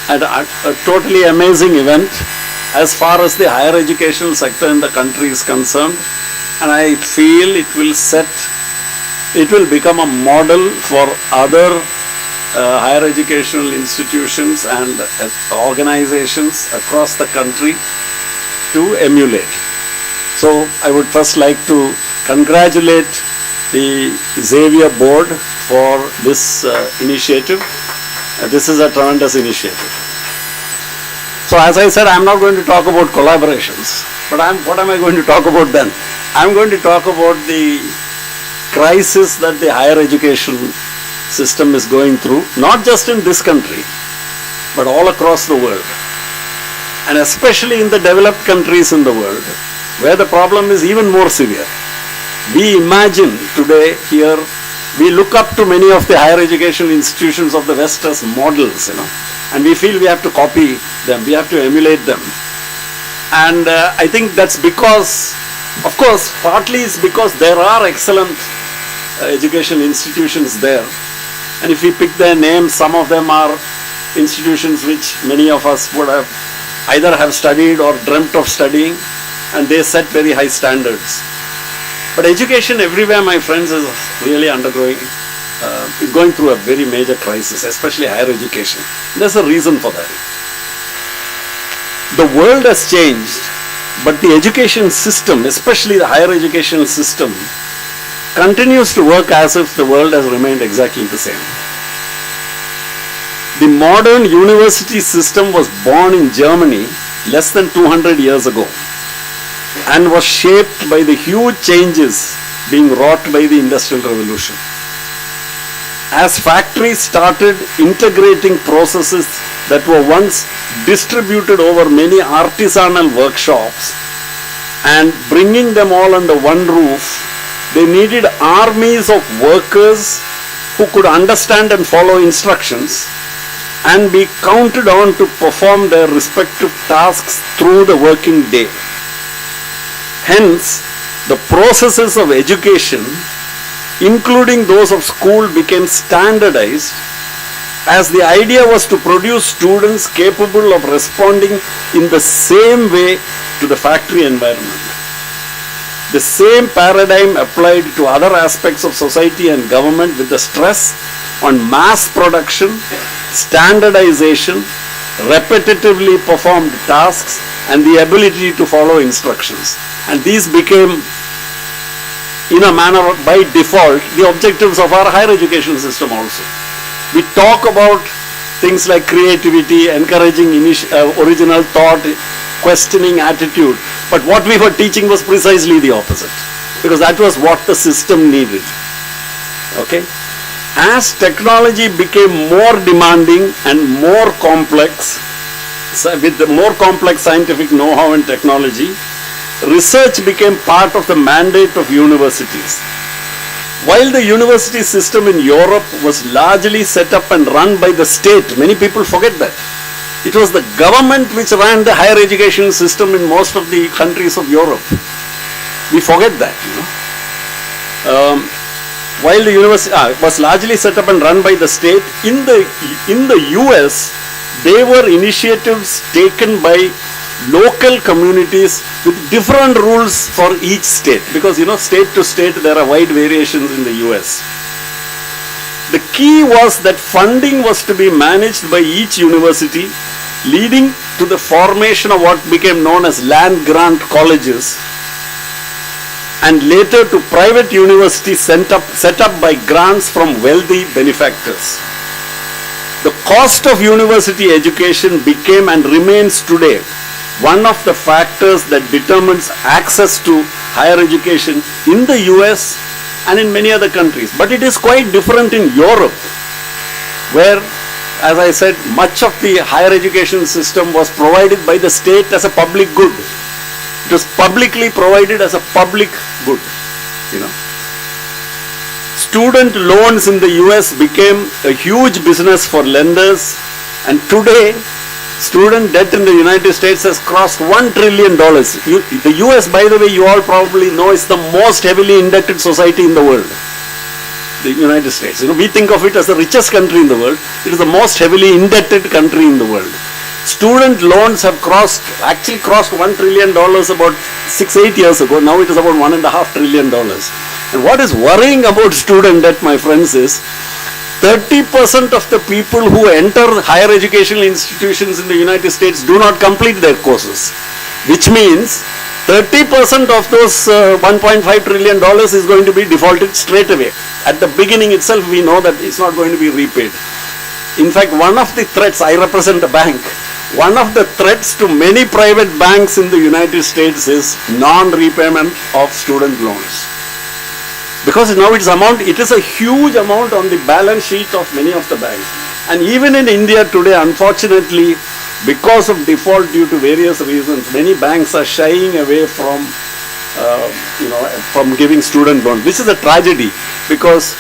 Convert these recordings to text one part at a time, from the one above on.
and a totally amazing event as far as the higher educational sector in the country is concerned. And I feel it will become a model for other higher educational institutions and organizations across the country to emulate. So I would first like to congratulate the Xavier board for this initiative. This is a tremendous initiative. So as I said, I'm not going to talk about collaborations, but what am I going to talk about then? I'm going to talk about the crisis that the higher education system is going through, not just in this country, but all across the world. And especially in the developed countries in the world, where the problem is even more severe. We imagine today here, we look up to many of the higher education institutions of the West as models, and we feel we have to copy them, we have to emulate them. And I think that's because, of course, partly it's because there are excellent education institutions there. And if we pick their names, some of them are institutions which many of us would have either have studied or dreamt of studying, and they set very high standards. But education everywhere, my friends, is really going through a very major crisis, especially higher education. There's a reason for that. The world has changed, but the education system, especially the higher education system, continues to work as if the world has remained exactly the same. The modern university system was born in Germany less than 200 years ago and was shaped by the huge changes being wrought by the Industrial Revolution. As factories started integrating processes that were once distributed over many artisanal workshops and bringing them all under one roof, they needed armies of workers who could understand and follow instructions and be counted on to perform their respective tasks through the working day. Hence, the processes of education, including those of school, became standardized, as the idea was to produce students capable of responding in the same way to the factory environment. The same paradigm applied to other aspects of society and government, with the stress on mass production, standardization, repetitively performed tasks, and the ability to follow instructions. And these became, in a manner by default, the objectives of our higher education system also. We talk about things like creativity, encouraging original thought, questioning attitude, but what we were teaching was precisely the opposite, because that was what the system needed. Okay? As technology became more demanding and more complex, with the more complex scientific know-how and technology, research became part of the mandate of universities. While the university system in Europe was largely set up and run by the state, many people forget that. It was the government which ran the higher education system in most of the countries of Europe. We forget that, While the university was largely set up and run by the state, in the US, there were initiatives taken by local communities with different rules for each state, because state to state there are wide variations in the US. The key was that funding was to be managed by each university, leading to the formation of what became known as land grant colleges, and later to private universities set up by grants from wealthy benefactors. The cost of university education became and remains today one of the factors that determines access to higher education in the US and in many other countries. But it is quite different in Europe, where, as I said, much of the higher education system was provided by the state as a public good. It was publicly provided as a public good, Student loans in the US became a huge business for lenders, and today student debt in the United States has crossed $1 trillion. The US, by the way, you all probably know, is the most heavily indebted society in the world. the United States. We think of it as the richest country in the world. It is the most heavily indebted country in the world. Student loans have actually crossed $1 trillion about 6-8 years ago. Now it is about $1.5 trillion. And what is worrying about student debt, my friends, is 30% of the people who enter higher educational institutions in the United States do not complete their courses, which means 30% of those $1.5 trillion is going to be defaulted straight away. At the beginning itself, we know that it's not going to be repaid. In fact, one of the threats, I represent a bank, one of the threats to many private banks in the United States is non-repayment of student loans. Because now it is a huge amount on the balance sheet of many of the banks. And even in India today, unfortunately, because of default due to various reasons, many banks are shying away from giving student loans. This is a tragedy, because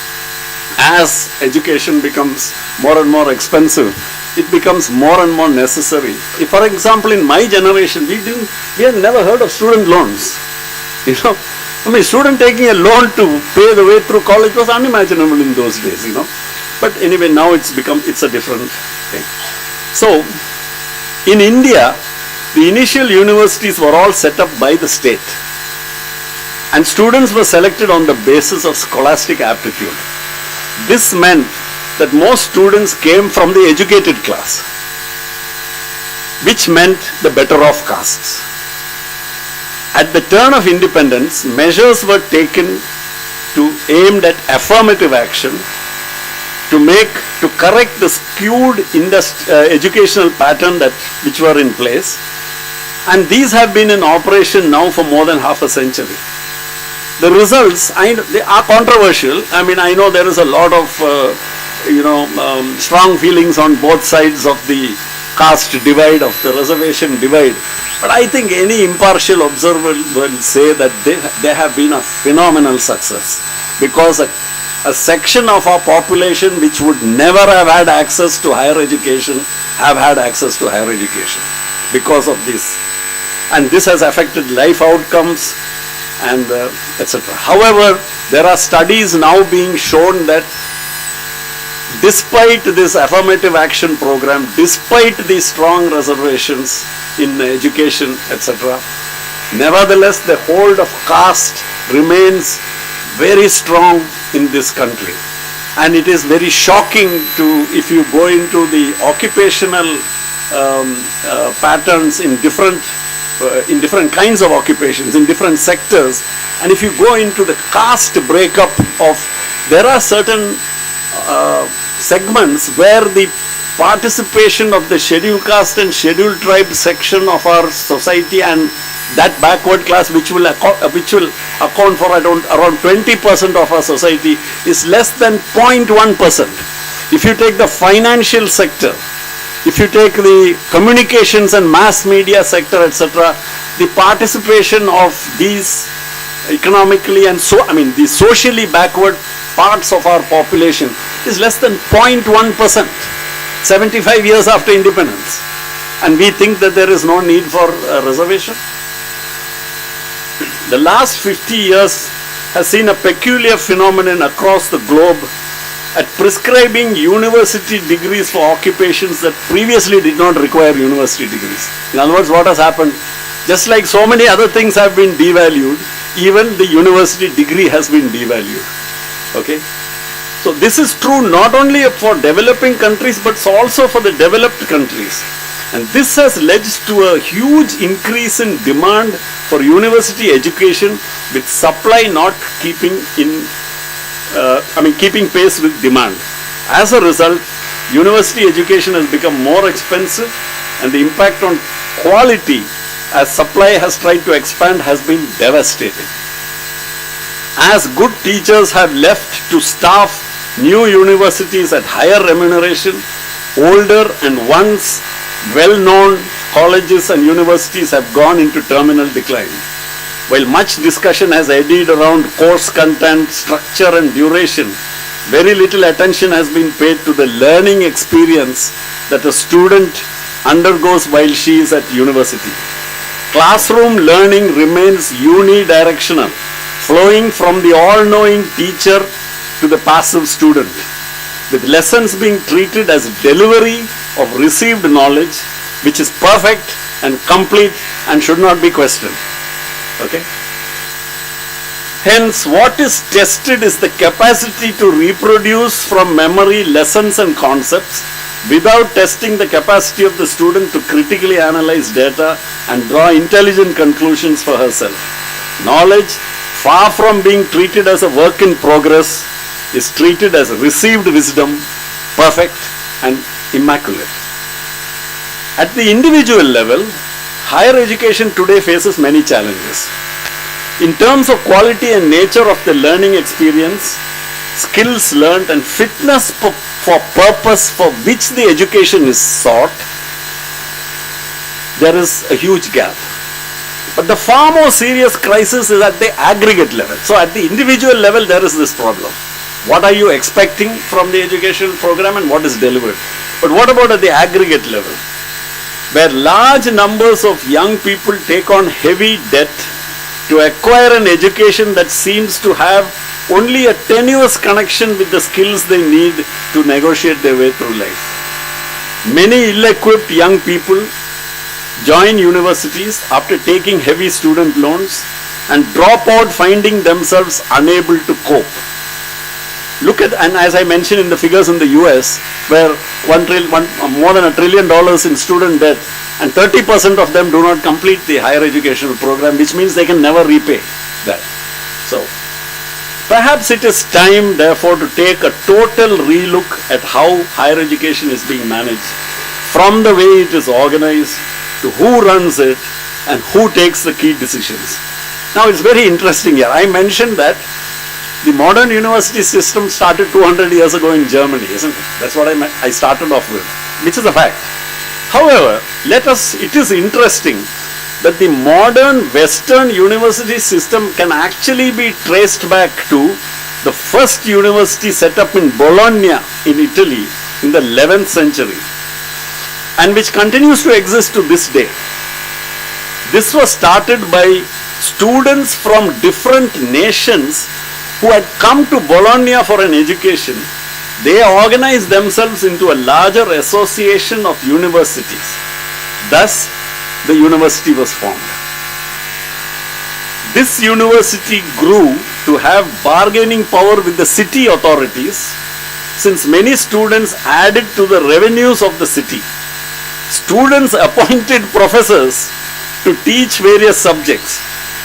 as education becomes more and more expensive, it becomes more and more necessary. If, for example, in my generation, we had never heard of student loans. Student taking a loan to pay the way through college was unimaginable in those days, But anyway, now it's a different thing. So, in India, the initial universities were all set up by the state. And students were selected on the basis of scholastic aptitude. This meant that most students came from the educated class, which meant the better off castes. At the turn of independence, measures were taken aimed at affirmative action to correct the skewed educational pattern which were in place, and these have been in operation now for more than half a century. The results they are controversial. I know there is a lot of strong feelings on both sides of the caste divide, of the reservation divide. But I think any impartial observer will say that they have been a phenomenal success, because a section of our population which would never have had access to higher education have had access to higher education because of this. And this has affected life outcomes and etc. However, there are studies now being shown that despite this affirmative action program, despite the strong reservations in education, etc., nevertheless the hold of caste remains very strong in this country. And it is very shocking if you go into the occupational patterns in different kinds of occupations, in different sectors, and if you go into the caste breakup there are certain segments where the participation of the scheduled caste and scheduled tribe section of our society and that backward class, which will account for around 20% of our society, is less than 0.1%. If you take the financial sector, if you take the communications and mass media sector, etc., the participation of these economically and the socially backward parts of our population is less than 0.1%, 75 years after independence. And we think that there is no need for reservation. The last 50 years has seen a peculiar phenomenon across the globe at prescribing university degrees for occupations that previously did not require university degrees. In other words, what has happened? Just like so many other things have been devalued, even the university degree has been devalued. Okay? So this is true not only for developing countries but also for the developed countries. And this has led to a huge increase in demand for university education, with supply not keeping pace with demand. As a result, university education has become more expensive, and the impact on quality as supply has tried to expand has been devastating. As good teachers have left to staff new universities at higher remuneration, older and once well-known colleges and universities have gone into terminal decline. While much discussion has eddied around course content, structure and duration, very little attention has been paid to the learning experience that a student undergoes while she is at university. Classroom learning remains unidirectional, flowing from the all-knowing teacher to the passive student, with lessons being treated as delivery of received knowledge, which is perfect and complete and should not be questioned. Okay? Hence, what is tested is the capacity to reproduce from memory lessons and concepts without testing the capacity of the student to critically analyze data and draw intelligent conclusions for herself. Knowledge, far from being treated as a work in progress, is treated as received wisdom, perfect and immaculate. At the individual level, higher education today faces many challenges. In terms of quality and nature of the learning experience, skills learned and fitness for purpose for which the education is sought, there is a huge gap. But the far more serious crisis is at the aggregate level. So at the individual level, there is this problem. What are you expecting from the education program and what is delivered? But what about at the aggregate level, where large numbers of young people take on heavy debt to acquire an education that seems to have only a tenuous connection with the skills they need to negotiate their way through life. Many ill-equipped young people join universities after taking heavy student loans and drop out, finding themselves unable to cope. Look at, and as I mentioned in the figures in the US, where more than $1 trillion in student debt, and 30% of them do not complete the higher educational program, which means they can never repay that. So, perhaps it is time, therefore, to take a total relook at how higher education is being managed, from the way it is organized, to who runs it, and who takes the key decisions. Now, it's very interesting here. I mentioned that the modern university system started 200 years ago in Germany, isn't it? That's what I started off with, which is a fact. However, it is interesting that the modern Western university system can actually be traced back to the first university set up in Bologna in Italy in the 11th century, and which continues to exist to this day. This was started by students from different nations who had come to Bologna for an education. They organized themselves into a larger association of universities. Thus, the university was formed. This university grew to have bargaining power with the city authorities, since many students added to the revenues of the city. Students appointed professors to teach various subjects,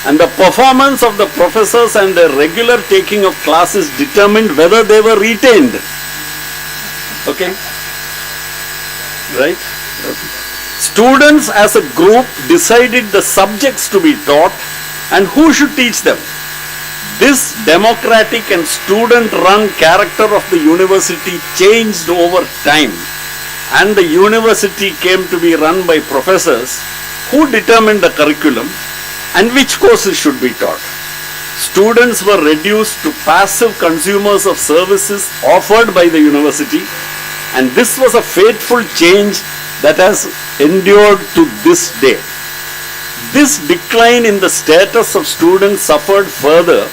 and the performance of the professors and their regular taking of classes determined whether they were retained. Okay? Right? Okay. Students as a group decided the subjects to be taught and who should teach them. This democratic and student-run character of the university changed over time, and the university came to be run by professors who determined the curriculum and which courses should be taught. Students were reduced to passive consumers of services offered by the university, and this was a fateful change that has endured to this day. This decline in the status of students suffered further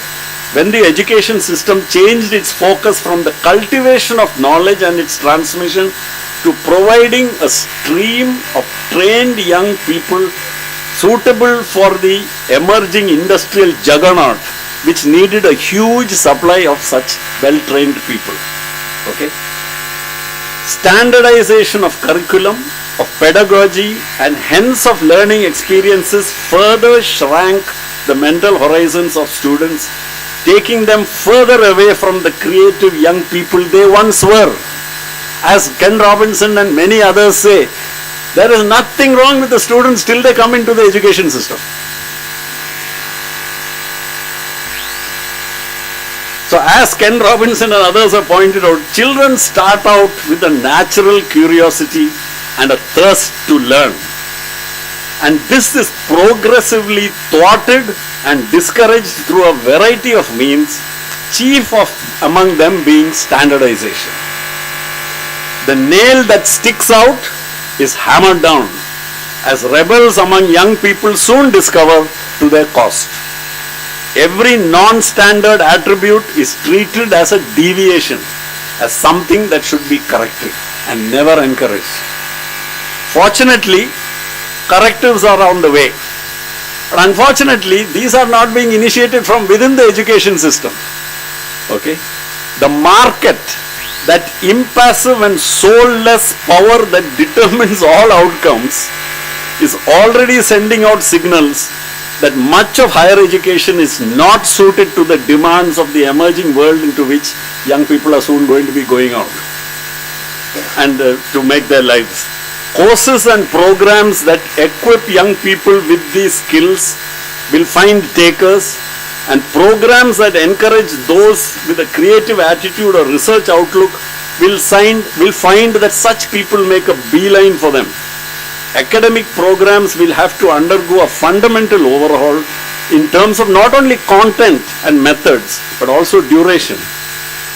when the education system changed its focus from the cultivation of knowledge and its transmission to providing a stream of trained young people suitable for the emerging industrial juggernaut, which needed a huge supply of such well-trained people. Okay? Standardization of curriculum, of pedagogy, and hence of learning experiences further shrank the mental horizons of students, taking them further away from the creative young people they once were. As Ken Robinson and many others say, there is nothing wrong with the students till they come into the education system. So as Ken Robinson and others have pointed out, children start out with a natural curiosity and a thirst to learn. And this is progressively thwarted and discouraged through a variety of means, chief among them being standardization. The nail that sticks out is hammered down, as rebels among young people soon discover to their cost. every non-standard attribute is treated as a deviation, as something that should be corrected and never encouraged. Fortunately, correctives are on the way. But unfortunately, these are not being initiated from within the education system. Okay? The market, that impassive and soulless power that determines all outcomes, is already sending out signals that much of higher education is not suited to the demands of the emerging world into which young people are soon going to be going out and to make their lives. Courses and programs that equip young people with these skills will find takers, and programs that encourage those with a creative attitude or research outlook will find that such people make a beeline for them. Academic programs will have to undergo a fundamental overhaul in terms of not only content and methods, but also duration.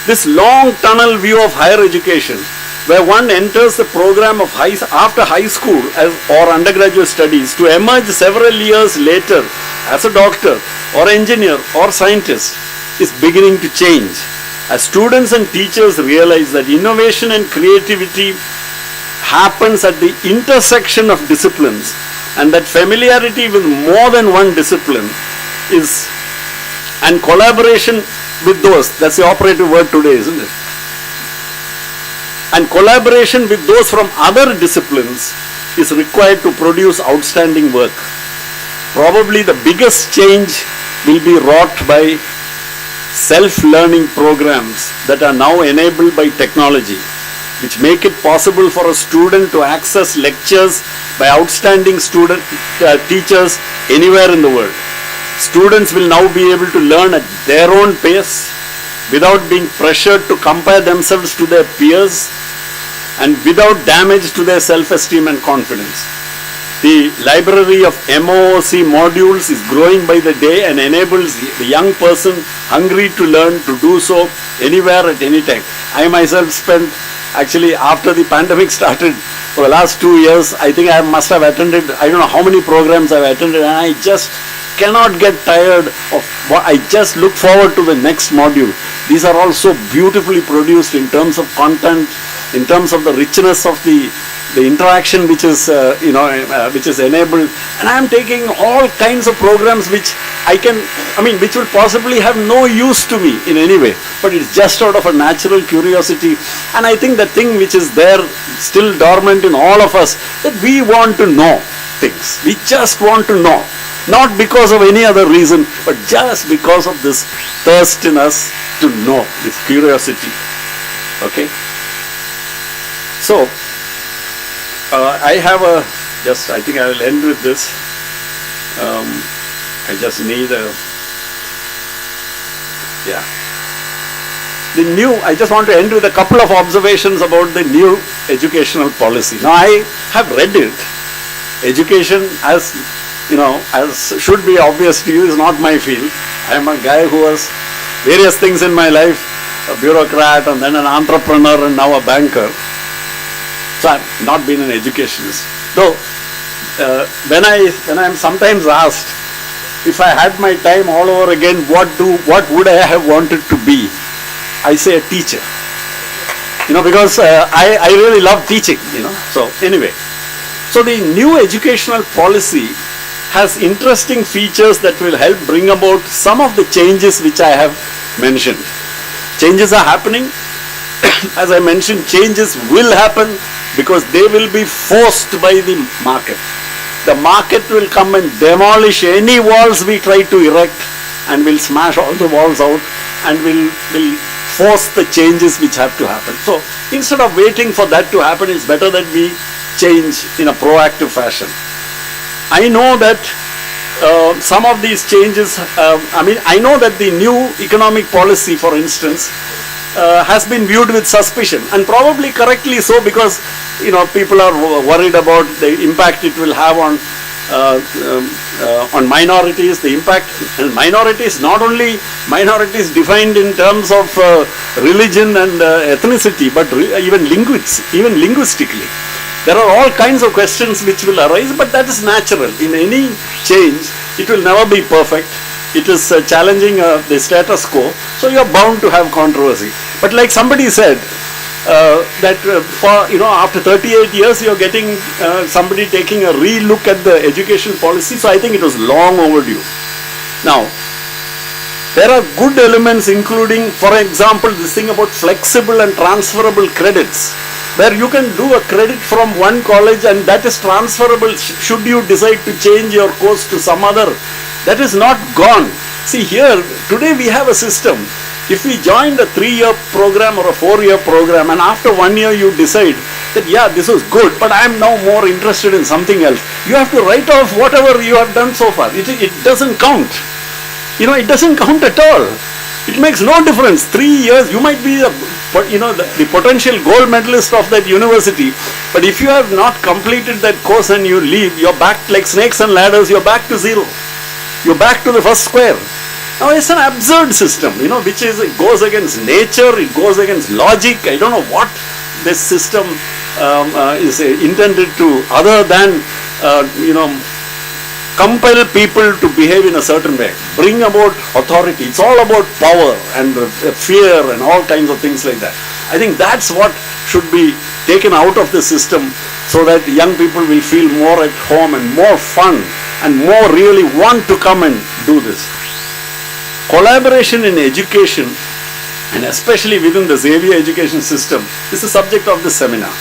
This long tunnel view of higher education, where one enters the program of after high school or undergraduate studies to emerge several years later as a doctor or engineer or scientist, is beginning to change as students and teachers realize that innovation and creativity happens at the intersection of disciplines, and that familiarity with more than one discipline and collaboration with those, that's the operative word today, isn't it? And collaboration with those from other disciplines is required to produce outstanding work. Probably the biggest change will be wrought by self-learning programs that are now enabled by technology, which make it possible for a student to access lectures by outstanding teachers anywhere in the world. Students will now be able to learn at their own pace without being pressured to compare themselves to their peers and without damage to their self-esteem and confidence. The library of MOOC modules is growing by the day and enables the young person hungry to learn to do so anywhere at any time. I myself spent, actually after the pandemic started, for the last 2 years, I think I must have attended, I don't know how many programs I've attended, and I just cannot get tired of what I just look forward to the next module. These are all so beautifully produced in terms of content, in terms of the richness of the interaction which is which is enabled, and I am taking all kinds of programs which which will possibly have no use to me in any way, but it's just out of a natural curiosity. And I think the thing which is there still dormant in all of us, that we want to know things. We just want to know, not because of any other reason, but just because of this thirst in us to know, this curiosity. Okay? So, I have I think I will end with this. I just need I just want to end with a couple of observations about the new educational policy. Now, I have read it. Education, as should be obvious to you, is not my field. I am a guy who has various things in my life, a bureaucrat and then an entrepreneur and now a banker. So I have not been an educationist. Though, when I am sometimes asked if I had my time all over again, what would I have wanted to be? I say a teacher. Because I really love teaching. So anyway, so the new educational policy has interesting features that will help bring about some of the changes which I have mentioned. Changes are happening. As I mentioned, changes will happen because they will be forced by the market. The market will come and demolish any walls we try to erect, and will smash all the walls out and will force the changes which have to happen. So instead of waiting for that to happen, it's better that we change in a proactive fashion. I know that some of these changes, I know that the new economic policy, for instance, has been viewed with suspicion, and probably correctly so, because people are worried about the impact it will have on minorities. The impact, and minorities, not only minorities defined in terms of religion and ethnicity, but even linguistically. There are all kinds of questions which will arise, but that is natural. In any change, it will never be perfect. it is challenging the status quo, so you are bound to have controversy. But like somebody said, that after 38 years you are getting somebody taking a re-look at the education policy, so I think it was long overdue. Now, there are good elements, including, for example, this thing about flexible and transferable credits, where you can do a credit from one college and that is transferable should you decide to change your course to some other. That is not gone. See, here, today we have a system. If we joined a 3-year program or a 4-year program, and after 1 year you decide that, yeah, this was good, but I am now more interested in something else, you have to write off whatever you have done so far. It doesn't count. It doesn't count at all. It makes no difference. 3 years, you might be the potential gold medalist of that university, but if you have not completed that course and you leave, you're back like snakes and ladders, you're back to zero. You're back to the first square. Now, it's an absurd system, which it goes against nature, it goes against logic. I don't know what this system is intended to, other than, compel people to behave in a certain way, bring about authority. It's all about power and fear and all kinds of things like that. I think that's what should be taken out of the system, so that young people will feel more at home and more fun and more really want to come and do this. Collaboration in education, and especially within the Xavier education system, is the subject of this seminar.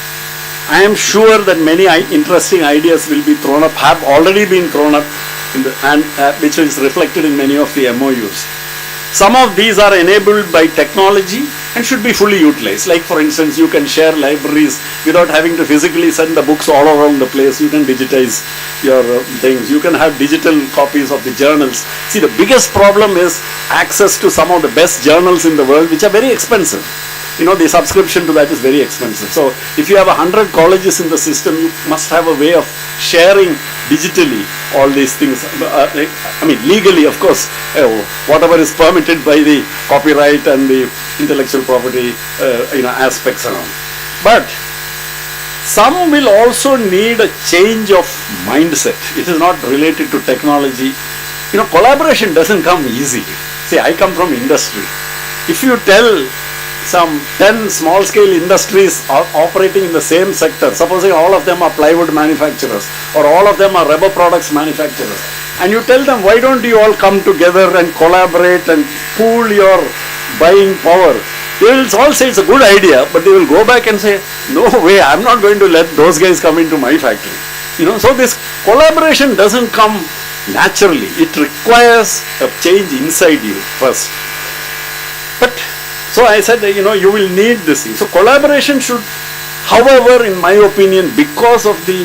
I am sure that many interesting ideas will be thrown up, have already been thrown up, which is reflected in many of the MOUs. Some of these are enabled by technology and should be fully utilized. Like, for instance, you can share libraries without having to physically send the books all around the place. You can digitize your things. You can have digital copies of the journals. See, the biggest problem is access to some of the best journals in the world, which are very expensive. The subscription to that is very expensive. So if you have 100 colleges in the system, you must have a way of sharing digitally all these things. Legally, of course, whatever is permitted by the copyright and the intellectual property aspects and all. But some will also need a change of mindset. It is not related to technology. Collaboration doesn't come easy. See, I come from industry. If you tell some 10 small-scale industries operating in the same sector, supposing all of them are plywood manufacturers or all of them are rubber products manufacturers, and you tell them, why don't you all come together and collaborate and pool your buying power, they will all say it's a good idea, but they will go back and say, no way, I'm not going to let those guys come into my factory. So this collaboration doesn't come naturally. It requires a change inside you first. But so I said that, you will need this thing. So collaboration should, however, in my opinion, because of the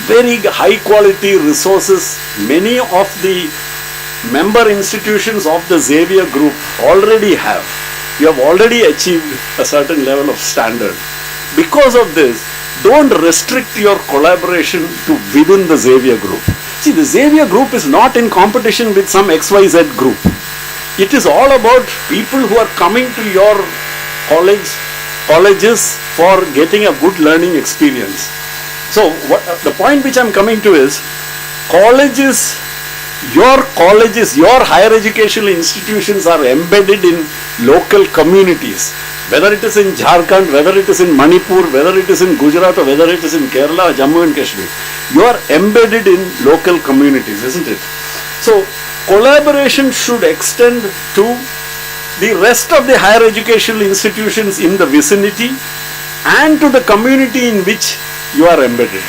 very high quality resources many of the member institutions of the Xavier group already have, you have already achieved a certain level of standard. Because of this, don't restrict your collaboration to within the Xavier group. See, the Xavier group is not in competition with some XYZ group. It is all about people who are coming to your colleges for getting a good learning experience. So the point which I am coming to is, colleges, your higher educational institutions are embedded in local communities. Whether it is in Jharkhand, whether it is in Manipur, whether it is in Gujarat, or whether it is in Kerala or Jammu and Kashmir, you are embedded in local communities, isn't it? So collaboration should extend to the rest of the higher educational institutions in the vicinity and to the community in which you are embedded.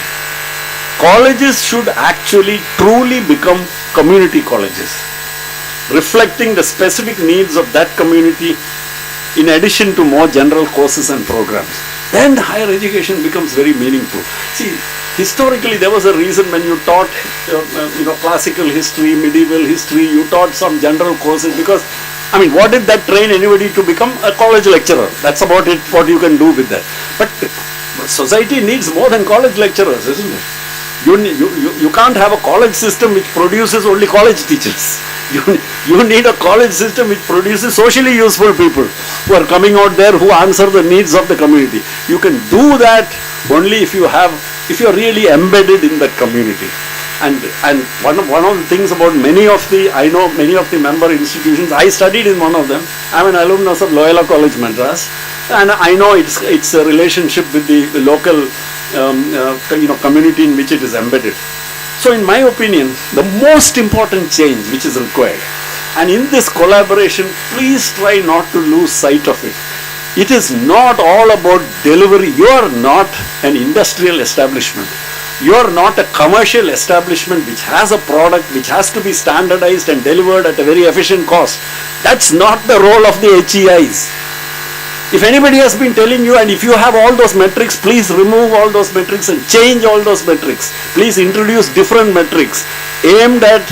Colleges should actually truly become community colleges, reflecting the specific needs of that community in addition to more general courses and programs. Then higher education becomes very meaningful. See, historically there was a reason when you taught classical history, medieval history, you taught some general courses, because what did that train anybody to become a college lecturer? That's about it, what you can do with that. But society needs more than college lecturers, isn't it? You can't have a college system which produces only college teachers. You need a college system which produces socially useful people who are coming out there, who answer the needs of the community. You can do that only if you are really embedded in that community. And one of the things about I know many of the member institutions, I studied in one of them. I'm an alumnus of Loyola College Madras, and I know it's a relationship with the local community in which it is embedded. So in my opinion, the most important change which is required, and in this collaboration, please try not to lose sight of it. It is not all about delivery. You are not an industrial establishment. You are not a commercial establishment which has a product which has to be standardized and delivered at a very efficient cost. That's not the role of the HEIs. If anybody has been telling you, and if you have all those metrics, please remove all those metrics and change all those metrics. Please introduce different metrics aimed at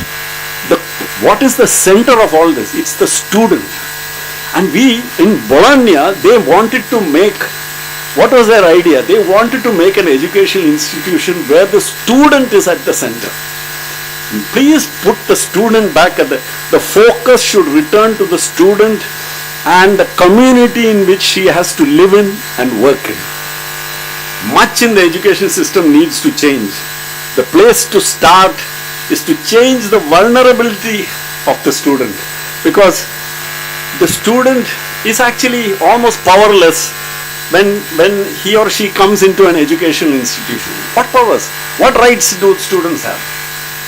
what is the center of all this? It's the student. And in Bologna, they wanted to make, what was their idea? They wanted to make an educational institution where the student is at the center. Please put the student back at the focus should return to the student and the community in which she has to live in and work in. Much in the education system needs to change. The place to start is to change the vulnerability of the student, because the student is actually almost powerless when he or she comes into an educational institution. What powers? What rights do students have?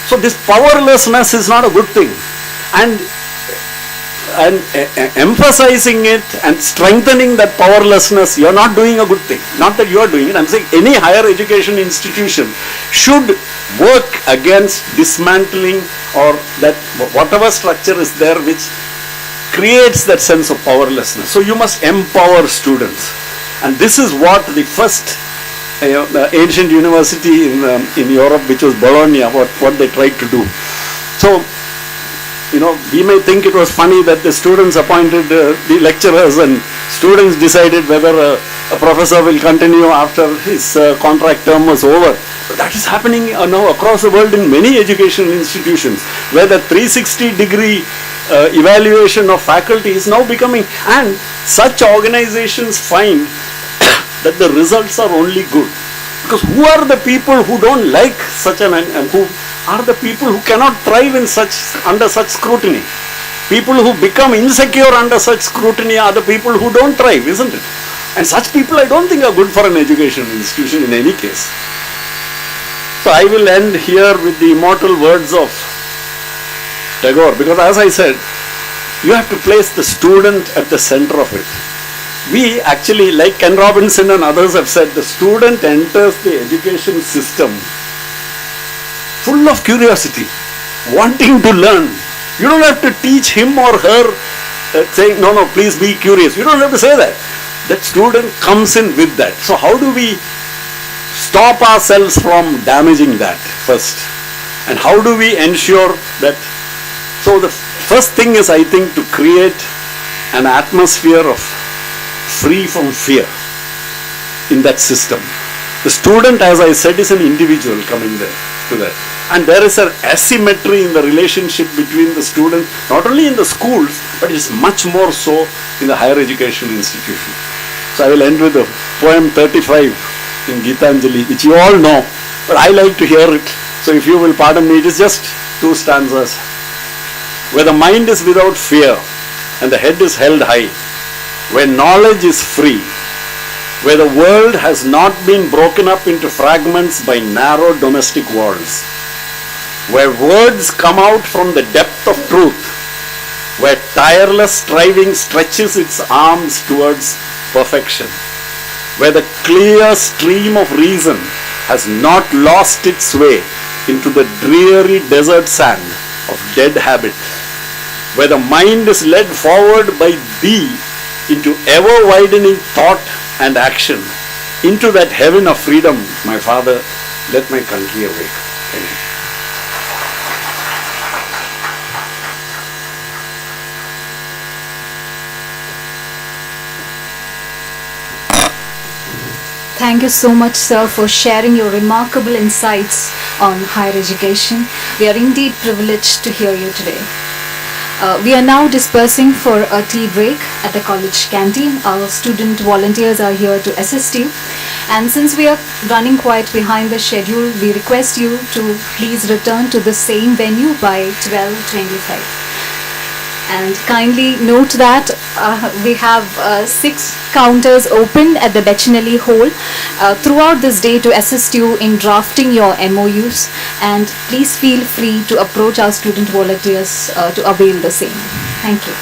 So this powerlessness is not a good thing. And emphasizing it and strengthening that powerlessness, you're not doing a good thing. Not that you are doing it. I'm saying any higher education institution should work against dismantling or that whatever structure is there which creates that sense of powerlessness. So you must empower students. And this is what the first ancient university in Europe, which was Bologna, what they tried to do. So, we may think it was funny that the students appointed the lecturers and students decided whether a professor will continue after his contract term was over. But that is happening now across the world in many educational institutions, where the 360-degree evaluation of faculty is now becoming, and such organizations find that the results are only good. Because who are the people who don't like such who are the people who cannot thrive under such scrutiny? People who become insecure under such scrutiny are the people who don't thrive, isn't it? And such people I don't think are good for an educational institution in any case. So I will end here with the immortal words of Tagore, because as I said, you have to place the student at the center of it. We actually, like Ken Robinson and others have said, the student enters the education system full of curiosity, wanting to learn. You don't have to teach him or her saying, no, please be curious. You don't have to say that. That student comes in with that. So how do we stop ourselves from damaging that first? And how do we ensure that? So the first thing is, I think, to create an atmosphere of free from fear in that system. The student, as I said, is an individual coming there to that. And there is an asymmetry in the relationship between the student, not only in the schools, but it is much more so in the higher education institution. So I will end with the poem 35 in Gitanjali, which you all know, but I like to hear it. So if you will pardon me, it is just 2 stanzas. Where the mind is without fear and the head is held high, where knowledge is free, where the world has not been broken up into fragments by narrow domestic walls, where words come out from the depth of truth, where tireless striving stretches its arms towards perfection, where the clear stream of reason has not lost its way into the dreary desert sand of dead habit, where the mind is led forward by thee into ever-widening thought and action, into that heaven of freedom, my Father, let my country awake. Thank you. Thank you so much, sir, for sharing your remarkable insights on higher education. We are indeed privileged to hear you today. We are now dispersing for a tea break at the college canteen. Our student volunteers are here to assist you. And since we are running quite behind the schedule, we request you to please return to the same venue by 12:25. And kindly note that we have 6 counters open at the Bechinelli Hall throughout this day to assist you in drafting your MOUs, and please feel free to approach our student volunteers to avail the same. Thank you.